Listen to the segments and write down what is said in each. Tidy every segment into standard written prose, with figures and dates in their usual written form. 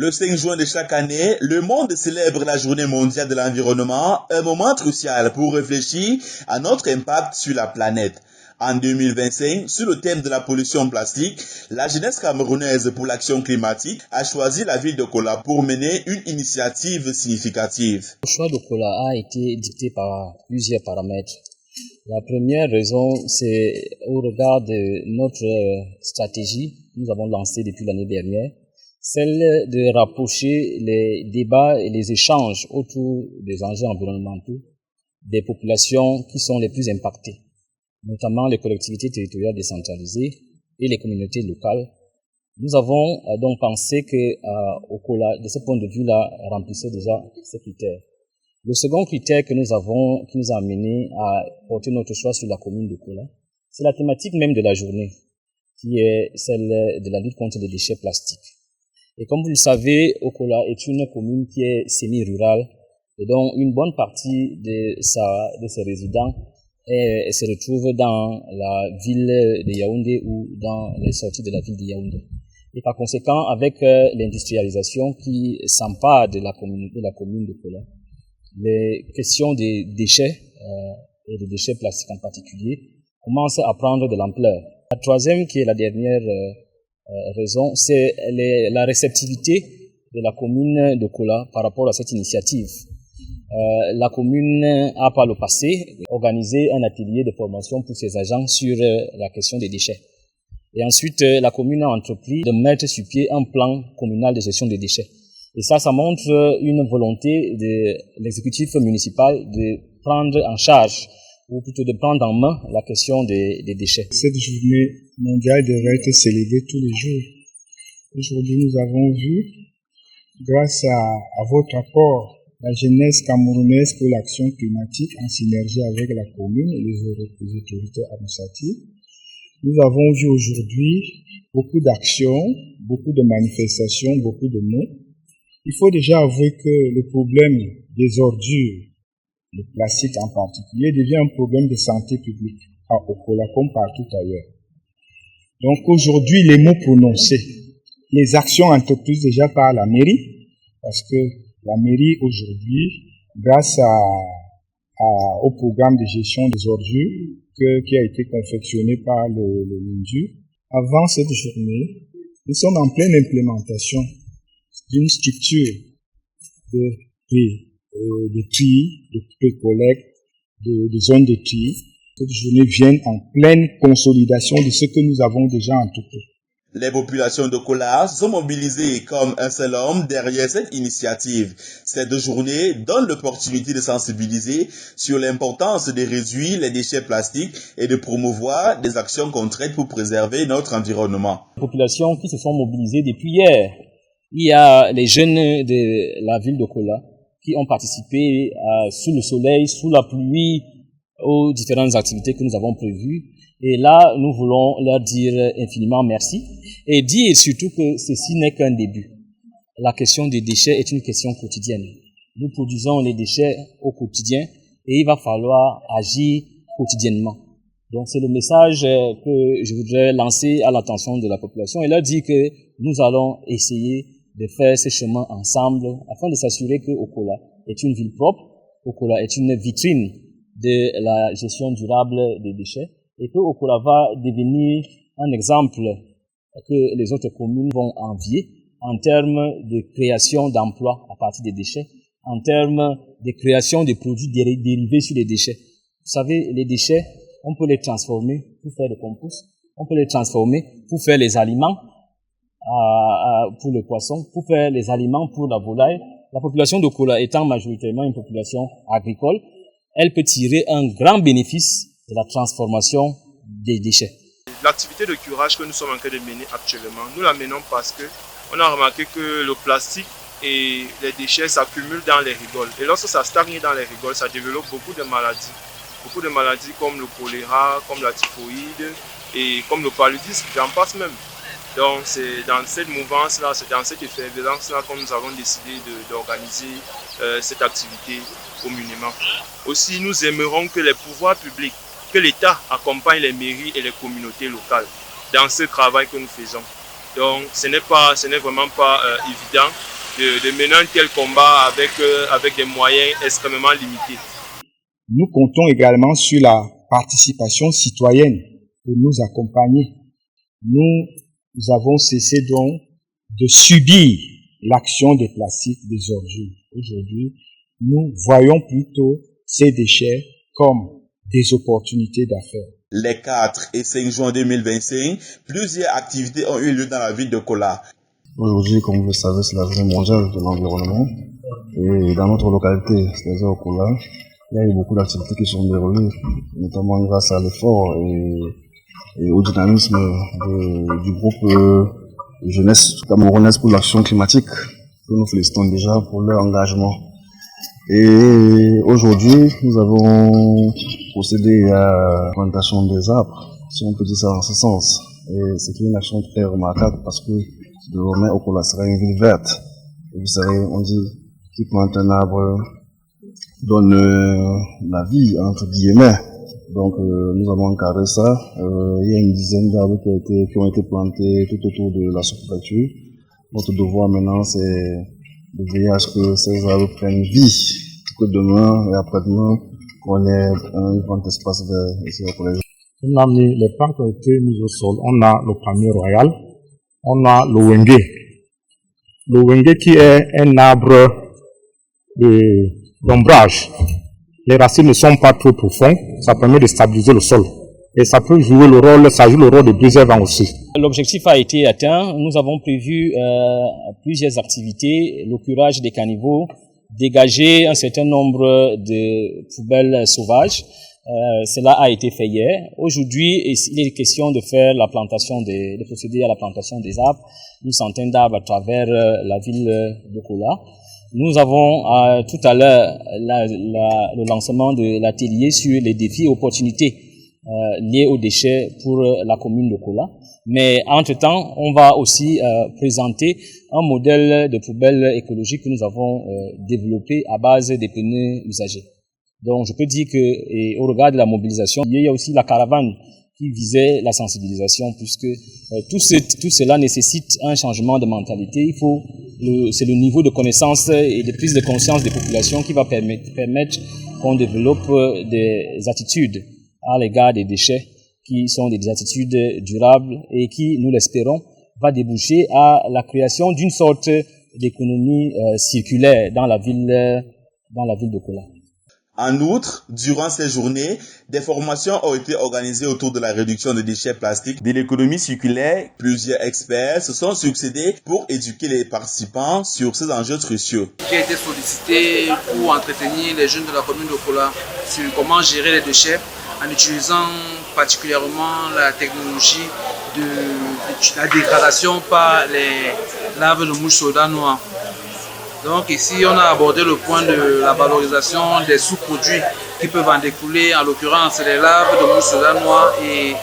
Le 5 juin de chaque année, le monde célèbre la Journée mondiale de l'environnement, un moment crucial pour réfléchir à notre impact sur la planète. En 2025, sur le thème de la pollution plastique, la jeunesse camerounaise pour l'action climatique a choisi la ville de Kola pour mener une initiative significative. Le choix de Kola a été dicté par plusieurs paramètres. La première raison, c'est au regard de notre stratégie que nous avons lancée depuis l'année dernière, celle de rapprocher les débats et les échanges autour des enjeux environnementaux des populations qui sont les plus impactées, notamment les collectivités territoriales décentralisées et les communautés locales. Nous avons donc pensé que Okola, de ce point de vue-là, remplissait déjà ces critères. Le second critère qui nous a amené à porter notre choix sur la commune d'Okola, c'est la thématique même de la journée, qui est celle de la lutte contre les déchets plastiques. Et comme vous le savez, Okola est une commune qui est semi-rurale, et donc une bonne partie de ses résidents se retrouve dans la ville de Yaoundé ou dans les sorties de la ville de Yaoundé. Et par conséquent, avec l'industrialisation qui s'empare de la commune d'Okola, les questions des déchets et des déchets plastiques en particulier commencent à prendre de l'ampleur. La troisième, qui est la dernière raison, c'est la réceptivité de la commune de Kola par rapport à cette initiative. La commune a par le passé organisé un atelier de formation pour ses agents sur la question des déchets. Et ensuite, la commune a entrepris de mettre sur pied un plan communal de gestion des déchets. Et ça montre une volonté de l'exécutif municipal de prendre en charge, ou plutôt de prendre en main la question des déchets. Cette journée mondiale devrait être célébrée tous les jours. Aujourd'hui, nous avons vu, grâce à votre apport, la jeunesse camerounaise pour l'action climatique en synergie avec la commune et les autorités administratives. Nous avons vu aujourd'hui beaucoup d'actions, beaucoup de manifestations, beaucoup de mots. Il faut déjà avouer que le problème des ordures, le plastique en particulier, devient un problème de santé publique à Okola comme partout ailleurs. Donc aujourd'hui, les mots prononcés, les actions entreprises déjà par la mairie, parce que la mairie aujourd'hui, grâce au programme de gestion des ordures qui a été confectionné par le MINDU, avant cette journée, nous sommes en pleine implémentation d'une structure de tri, de pré-collecte, de zones de tri. Cette journée vient en pleine consolidation de ce que nous avons déjà entrepris. Les populations de Kola sont mobilisées comme un seul homme derrière cette initiative. Cette journée donne l'opportunité de sensibiliser sur l'importance de réduire les déchets plastiques et de promouvoir des actions concrètes pour préserver notre environnement. Les populations qui se sont mobilisées depuis hier. Il y a les jeunes de la ville de Kola qui ont participé sous le soleil, sous la pluie, aux différentes activités que nous avons prévues. Et là, nous voulons leur dire infiniment merci et dire surtout que ceci n'est qu'un début. La question des déchets est une question quotidienne. Nous produisons les déchets au quotidien et il va falloir agir quotidiennement. Donc c'est le message que je voudrais lancer à l'attention de la population et leur dire que nous allons essayer de faire ce chemin ensemble afin de s'assurer que Okola est une ville propre, Okola est une vitrine de la gestion durable des déchets et que Okola va devenir un exemple que les autres communes vont envier en termes de création d'emplois à partir des déchets, en termes de création de produits dérivés sur les déchets. Vous savez, les déchets, on peut les transformer pour faire le compost, on peut les transformer pour faire les aliments pour les poissons, pour faire les aliments pour la volaille. La population de Kola étant majoritairement une population agricole, elle peut tirer un grand bénéfice de la transformation des déchets. L'activité de curage que nous sommes en train de mener actuellement, nous la menons parce que on a remarqué que le plastique et les déchets s'accumulent dans les rigoles. Et lorsque ça stagne dans les rigoles, ça développe beaucoup de maladies. Beaucoup de maladies comme le choléra, comme la typhoïde et comme le paludisme, j'en passe même. Donc c'est dans cette mouvance-là, c'est dans cette effervescence-là que nous avons décidé d'organiser cette activité communément. Aussi, nous aimerons que les pouvoirs publics, que l'État accompagne les mairies et les communautés locales dans ce travail que nous faisons. Donc ce n'est vraiment pas évident de mener un tel combat avec des moyens extrêmement limités. Nous comptons également sur la participation citoyenne pour nous accompagner. Nous avons cessé donc de subir l'action des plastiques, des ordures. Aujourd'hui, nous voyons plutôt ces déchets comme des opportunités d'affaires. Les 4 et 5 juin 2025, plusieurs activités ont eu lieu dans la ville de Kola. Aujourd'hui, comme vous le savez, c'est la journée mondiale de l'environnement. Et dans notre localité, c'est-à-dire au Kola, il y a eu beaucoup d'activités qui sont déroulées, notamment grâce à l'effort et au dynamisme du groupe jeunesse camerounaise pour l'action climatique, que nous félicitons déjà pour leur engagement. Et aujourd'hui, nous avons procédé à la plantation des arbres, si on peut dire ça en ce sens. Et c'est une action très remarquable parce que désormais, Okola sera une ville verte. Et vous savez, on dit qui plante un arbre donne la vie, entre guillemets. Donc, nous avons encadré ça. Il y a une dizaine d'arbres qui ont été plantés tout autour de la sous-préfecture. Notre devoir maintenant, c'est de veiller à ce que ces arbres prennent vie, pour que demain et après-demain, on ait un grand espace vert ici au collège. On a mis les plantes qui ont été mises au sol. On a le palmier royal, on a le wenge. Le wenge qui est un arbre d'ombrage. Les racines ne sont pas trop profondes, ça permet de stabiliser le sol. Et ça peut jouer le rôle, ça joue le rôle de préservant aussi. L'objectif a été atteint. Nous avons prévu plusieurs activités, le curage des caniveaux, dégager un certain nombre de poubelles sauvages. Cela a été fait hier. Aujourd'hui, il est question de faire la plantation de procéder à la plantation des arbres, une centaine d'arbres à travers la ville de Kola. Nous avons tout à l'heure le lancement de l'atelier sur les défis et opportunités liés aux déchets pour la commune de Kola. Mais entre-temps, on va aussi présenter un modèle de poubelle écologique que nous avons développé à base des pneus usagés. Donc je peux dire que au regard de la mobilisation, il y a aussi la caravane qui visait la sensibilisation, puisque tout cela nécessite un changement de mentalité. C'est le niveau de connaissance et de prise de conscience des populations qui va permettre qu'on développe des attitudes à l'égard des déchets qui sont des attitudes durables et qui, nous l'espérons, va déboucher à la création d'une sorte d'économie circulaire dans la ville de Kola. En outre, durant ces journées, des formations ont été organisées autour de la réduction des déchets plastiques, de l'économie circulaire. Plusieurs experts se sont succédés pour éduquer les participants sur ces enjeux cruciaux. J'ai été sollicité pour entretenir les jeunes de la commune de Kola sur comment gérer les déchets en utilisant particulièrement la technologie de la dégradation par les larves de mouches soda noire. Donc ici, on a abordé le point de la valorisation des sous-produits qui peuvent en découler, en l'occurrence les larves de mouche soda noire et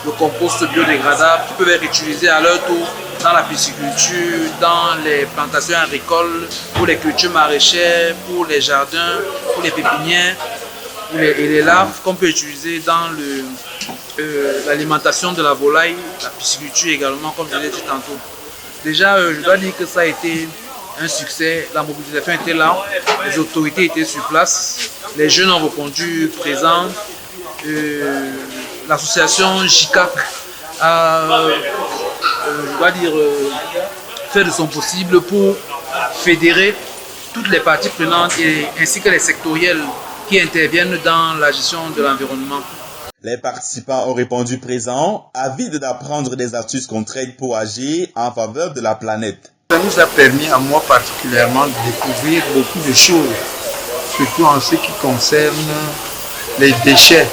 le compost biodégradable qui peuvent être utilisés à leur tour dans la pisciculture, dans les plantations agricoles, pour les cultures maraîchères, pour les jardins, pour les pépinières et les larves qu'on peut utiliser dans l'alimentation de la volaille, la pisciculture également, comme je l'ai dit tantôt. Déjà, je dois dire que ça a été un succès, la mobilisation était là, les autorités étaient sur place, les jeunes ont répondu présents, l'association JICAC a, fait de son possible pour fédérer toutes les parties prenantes ainsi que les sectoriels qui interviennent dans la gestion de l'environnement. Les participants ont répondu présents, avides d'apprendre des astuces concrètes pour agir en faveur de la planète. Ça nous a permis à moi particulièrement de découvrir beaucoup de choses, surtout en ce qui concerne les déchets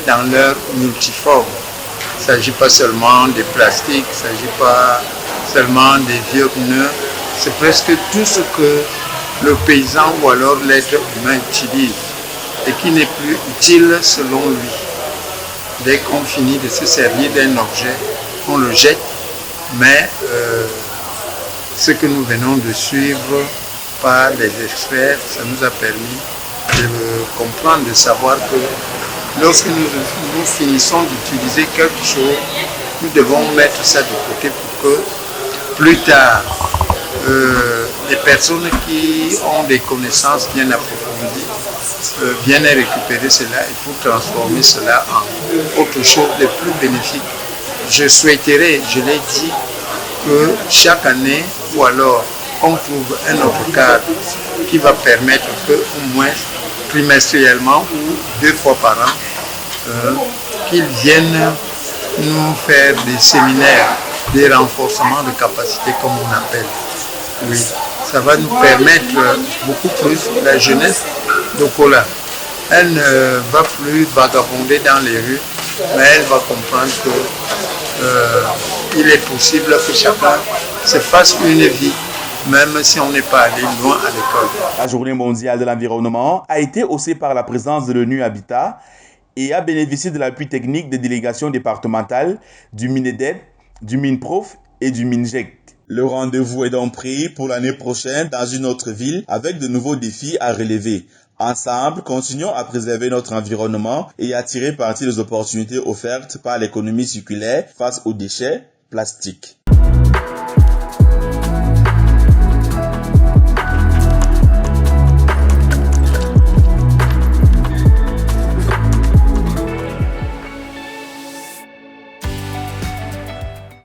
dans leur multiforme. Il ne s'agit pas seulement des plastiques, il ne s'agit pas seulement des vieux pneus, c'est presque tout ce que le paysan ou alors l'être humain utilise et qui n'est plus utile selon lui. Dès qu'on finit de se servir d'un objet, on le jette, mais ce que nous venons de suivre par les experts, ça nous a permis de comprendre, de savoir que lorsque nous finissons d'utiliser quelque chose, nous devons mettre ça de côté pour que plus tard, les personnes qui ont des connaissances bien approfondies viennent récupérer cela et pour transformer cela en autre chose de plus bénéfique. Je souhaiterais, je l'ai dit, que chaque année, ou alors on trouve un autre cadre qui va permettre que, au moins trimestriellement ou 2 fois par an, qu'ils viennent nous faire des séminaires, des renforcements de capacité comme on appelle. Oui, ça va nous permettre beaucoup plus, la jeunesse d'Okola. Elle ne va plus vagabonder dans les rues, mais elle va comprendre qu'il est possible que chacun se fasse une vie, même si on n'est pas allé loin à l'école. La Journée mondiale de l'environnement a été haussée par la présence de l'ONU Habitat et a bénéficié de l'appui technique des délégations départementales du MINEDED, du MINPROF et du MINGEC. Le rendez-vous est donc pris pour l'année prochaine dans une autre ville avec de nouveaux défis à relever. Ensemble, continuons à préserver notre environnement et à tirer parti des opportunités offertes par l'économie circulaire face aux déchets plastiques.